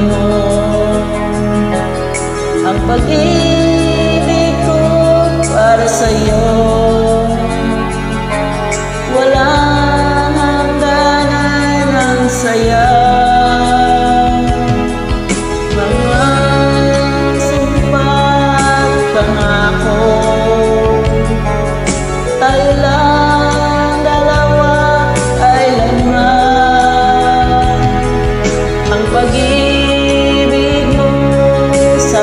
mo. Ang pag-ibig ko para sa'yo, walang hangganan ang saya. Mga sumpah at pangako, tayo lang dalawa kailanman. Ang pag-ibig mo sa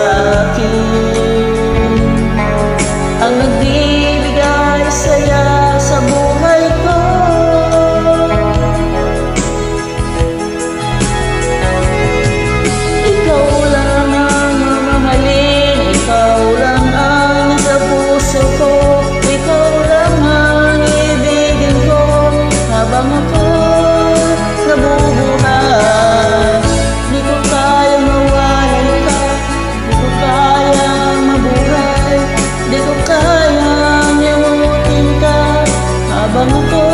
akin ang nagbibigay saya sa buhay ko. Ikaw lang ang mamahalin, ikaw lang ang nasa puso ko, ikaw lang ang ibigin ko habang ako nabubuhay. Di ko kaya mawalay ka, di ko kaya mabuhay, di ko kayang yamutin ka habang ako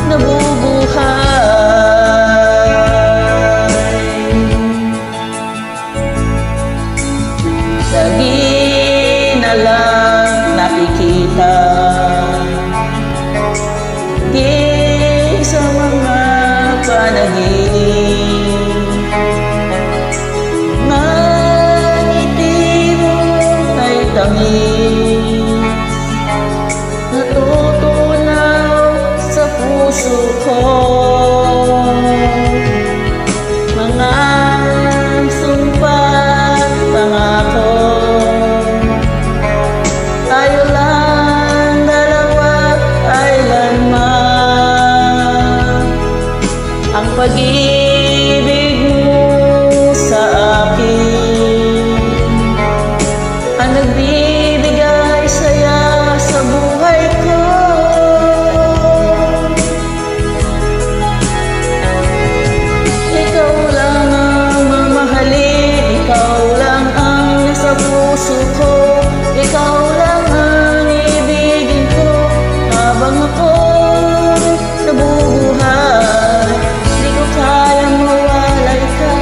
nabubuhay. Lagi na lang nakikita di sa mga panaginip, nga ngiti mo ay tamis, natutunaw sa puso ko. Mga sumpah at pangako, tayo lang dalawa kailanman. Ang pag-ibig mo sa akin ang nagbibigay saya sa buhay ko. Ikaw lang ang mamahalin, ikaw lang ang nasa puso ko, ikaw lang ang ibigin ko habang ako nabubuhay. Di ko kaya mawalay ka,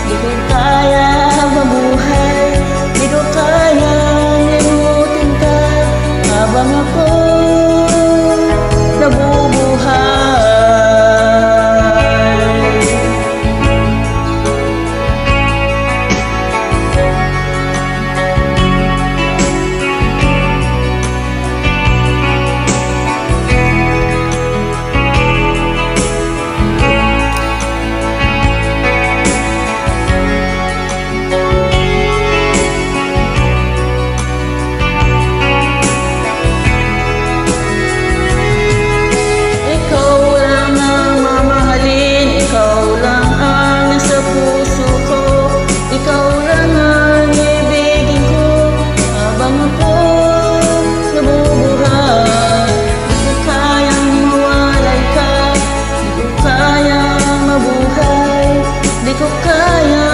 di ko kaya mabuhay, di ko kaya limutin ka habang ako nabubuhay. Di ko kaya